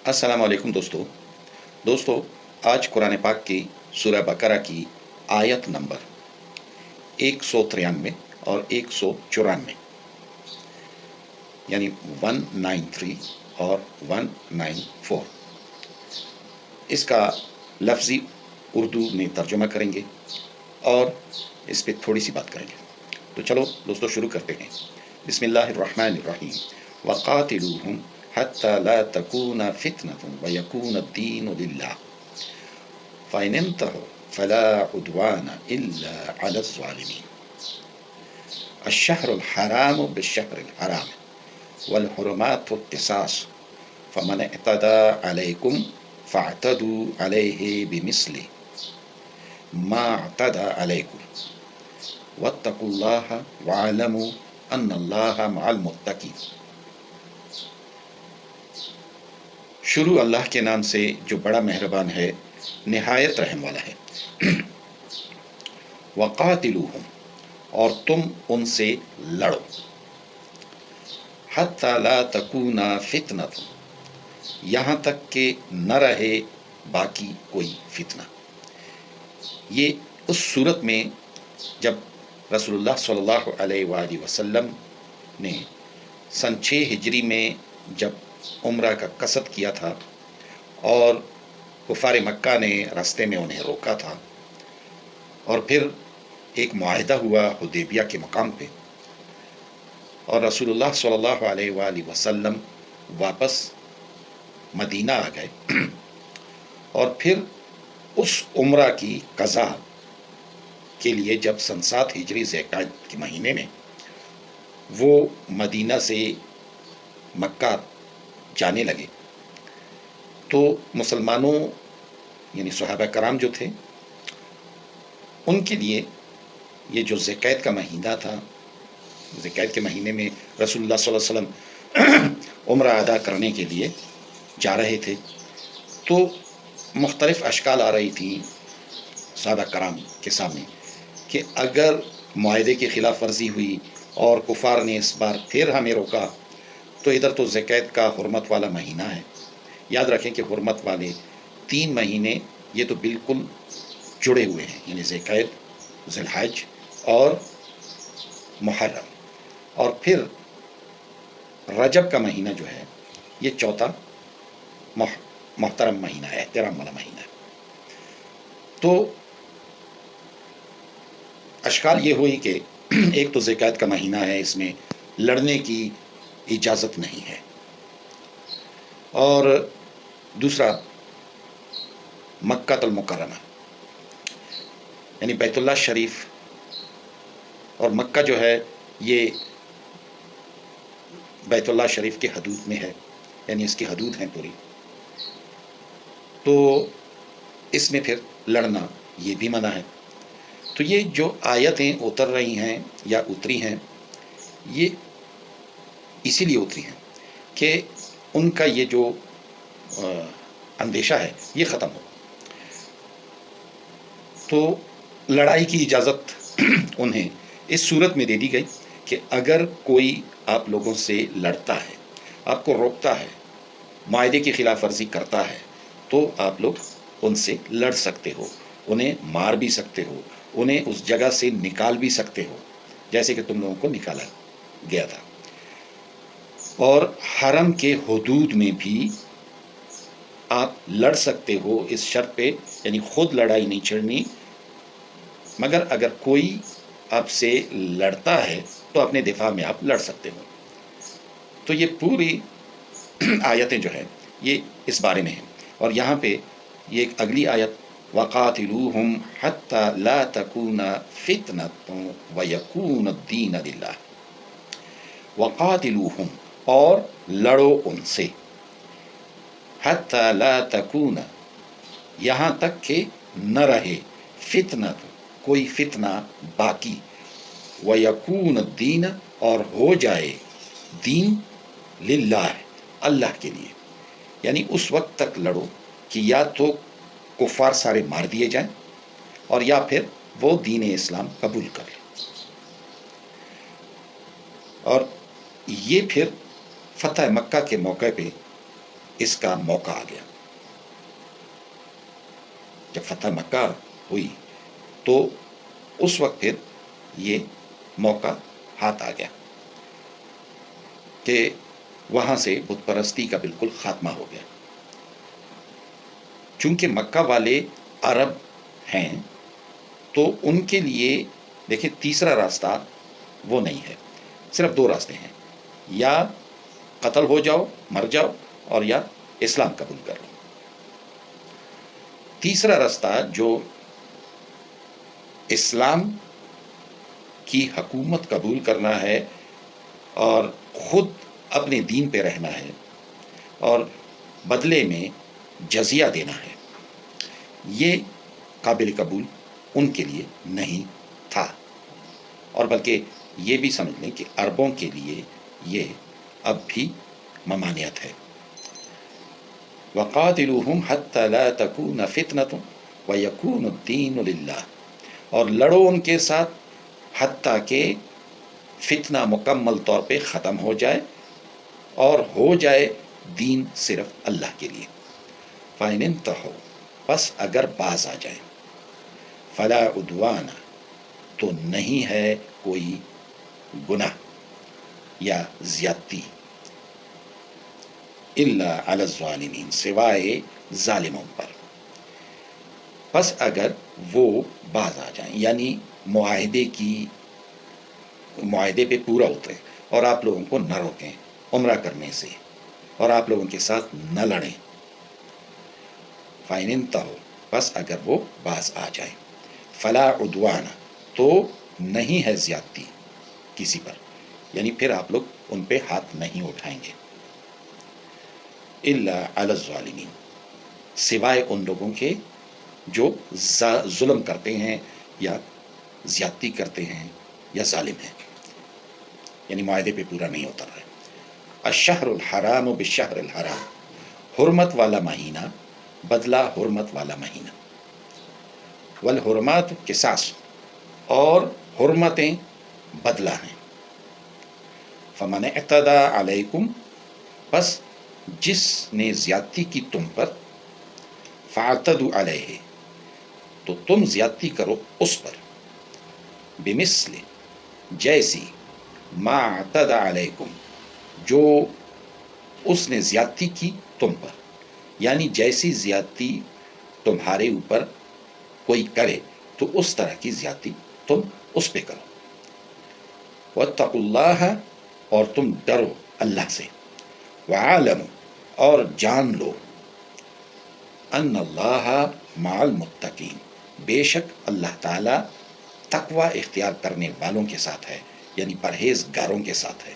अस्सलाम वालेकुम दोस्तों आज कुरान पाक की सूरह बकरा की आयत नंबर 193 और 194 यानी 193 और 194 इसका लफ्ज़ी उर्दू में तर्जुमा करेंगे और इस पर थोड़ी सी बात करेंगे। तो चलो दोस्तों शुरू करते हैं। बिस्मिल्लाहिर्रहमानिर्रहीम। वक़ातिलूहुम हत्ता ला तकूना फितनतुन व यकून अद्दीनु लिल्लाह फ़इन इंतहू फला उद्वाना इल्ला अलज़ ज़ालिमीन। अश्शहरुल हरामु बिश्शहरिल हराम वल हुरुमातु क़िसास फ़मन इअतदा अलैकुम फ़अतदू अलैहि बिमिस्लि मा अतदा अलैकुम वत्तकुल्लाह वअलमू अन्नल्लाह मअल मुत्तकीन। शुरू अल्लाह के नाम से जो बड़ा मेहरबान है, निहायत रहम वाला है। वक़ातिलूहुम, और तुम उनसे लड़ो। हत्ता ला तकूना फितनतुन, यहाँ तक कि न रहे बाकी कोई फितना। ये उस सूरत में जब रसूलुल्लाह सल्लल्लाहु अलैहि वसल्लम ने सन 6 हिजरी में जब उम्रा का कसद किया था और कुफार मक्का ने रास्ते में उन्हें रोका था और फिर एक मुआहिदा हुआ हुदैबिया के मकाम पे और रसूलुल्लाह सल्लल्लाहु अलैहि वसल्लम वापस मदीना आ गए और फिर उस उम्रा की कज़ा के लिए जब सन 7 हिजरी ज़िलक़ादा के महीने में वो मदीना से मक्का जाने लगे तो मुसलमानों यानी सहाबा कराम जो थे उनके लिए ये जो ज़िलक़ादा का महीना था, ज़िलक़ादा के महीने में रसूलुल्लाह सल्लल्लाहु अलैहि वसल्लम उम्रा अदा करने के लिए जा रहे थे तो मुख्तलिफ़ अशकाल आ रही थी सहाबा कराम के सामने कि अगर मुआहिदे की खिलाफ वर्जी हुई और कुफार ने इस बार फिर हमें रोका तो इधर तो ज़िलक़ादा का हुर्मत वाला महीना है। याद रखें कि हुर्मत वाले 3 महीने ये तो बिल्कुल जुड़े हुए हैं, यानी ज़िलक़ादा, ज़िलहज और मुहर्रम, और फिर रजब का महीना जो है ये चौथा मोहतरम महीना है, एहतराम वाला महीना है। तो अशकाल ये हुई कि एक तो ज़िलक़ादा का महीना है, इसमें लड़ने की इजाज़त नहीं है, और दूसरा मक्का तुल मुकर्रमा यानी बैतुल्लाह शरीफ, और मक्का जो है ये बैतुल्लाह शरीफ के हदूद में है, यानी इसकी हदूद हैं पूरी, तो इसमें फिर लड़ना ये भी मना है। तो ये जो आयतें उतर रही हैं या उतरी हैं ये इसीलिए उतरी हैं कि उनका ये जो अंदेशा है ये ख़त्म हो। तो लड़ाई की इजाज़त उन्हें इस सूरत में दे दी गई कि अगर कोई आप लोगों से लड़ता है, आपको रोकता है, मुआहिदे की खिलाफ वर्जी करता है, तो आप लोग उनसे लड़ सकते हो, उन्हें मार भी सकते हो, उन्हें उस जगह से निकाल भी सकते हो जैसे कि तुम लोगों को निकाला गया था। और हरम के हुदूद में भी आप लड़ सकते हो इस शर्त पे, यानी खुद लड़ाई नहीं छेड़नी, मगर अगर कोई आपसे लड़ता है तो अपने दिफा में आप लड़ सकते हो। तो ये पूरी आयतें जो है ये इस बारे में हैं। और यहाँ पे ये एक अगली आयत वक़ातिलूहुम हत्ता ला तकूना फितनतुन व यकून अद्दीन लिल्लाह। वक़ातिलूहुम, और लड़ो उनसे, हत्ता ला तकूना, यहाँ तक कि न रहे, फितनत, कोई फितना बाकी, व यकून अद्दीन, और हो जाए दीन, लिल्लाह, अल्लाह के लिए। यानी उस वक्त तक लड़ो कि या तो कुफार सारे मार दिए जाएं और या फिर वो दीन इस्लाम कबूल कर लें। और ये फिर फतह मक्का के मौके पे اس کا موقع آ گیا. جب فتح مکہ ہوئی تو اس وقت پھر یہ موقع ہاتھ آ گیا کہ وہاں سے بت پرستی کا بالکل خاتمہ ہو گیا. چونکہ مکہ والے عرب ہیں تو ان کے لیے دیکھیں تیسرا راستہ وہ نہیں ہے. صرف دو راستے ہیں، یا قتل ہو جاؤ، مر جاؤ، اور یا اسلام قبول کر لو. تیسرا راستہ جو اسلام کی حکومت قبول کرنا ہے اور خود اپنے دین پہ رہنا ہے اور بدلے میں جزیہ دینا ہے، یہ قابل قبول ان کے لیے نہیں تھا. اور بلکہ یہ بھی سمجھ لیں کہ عربوں کے لیے یہ اب بھی ممانعت ہے. وَقَاتِلُوهُمْ حَتَّى لَا تَكُونَ فِتْنَةٌ وَيَكُونُ الدِّينُ لِلَّهِ، اور لڑو ان کے ساتھ حتیٰ کہ فتنہ مکمل طور پہ ختم ہو جائے اور ہو جائے دین صرف اللہ کے لیے. فَإِنِ انْتَهُوا، بس اگر باز آ جائیں، فَلَا عُدْوَانَ، تو نہیں ہے کوئی گناہ یا زیادتی، الا علی الظالمین، سوائے ظالموں پر. پس اگر وہ باز آ جائیں، یعنی معاہدے پہ پورا اتریں اور آپ لوگوں کو نہ روکیں عمرہ کرنے سے اور آپ لوگوں کے ساتھ نہ لڑیں. فَإِنِ انْتَهُوا، بس اگر وہ باز آ جائیں، فَلَا عُدْوَانَ، تو نہیں ہے زیادتی کسی پر، یعنی پھر آپ لوگ ان پہ ہاتھ نہیں اٹھائیں گے. الا علی الظالمین، سوائے ان لوگوں کے جو ظلم کرتے ہیں یا زیادتی کرتے ہیں یا ظالم ہیں، یعنی معاہدے پہ پورا نہیں اتر رہا ہے. الشہر الحرام بالشہر الحرام، حرمت والا مہینہ بدلہ حرمت والا مہینہ. والحرمات قصاص، اور حرمتیں بدلہ ہیں. فمن اعتدی علیکم، بس جس نے زیادتی کی تم پر، فاعتدوا علیہ، تو تم زیادتی کرو اس پر، بمثل، جیسی، ما اعتدی علیکم، جو اس نے زیادتی کی تم پر، یعنی جیسی زیادتی تمہارے اوپر کوئی کرے تو اس طرح کی زیادتی تم اس پہ کرو. واتقوا اللہ، اور تم ڈرو اللہ سے. وعالموا، اور جان لو، ان اللہ مع المتقین، بے شک اللہ تعالی تقوی اختیار کرنے والوں کے ساتھ ہے، یعنی پرہیزگاروں کے ساتھ ہے.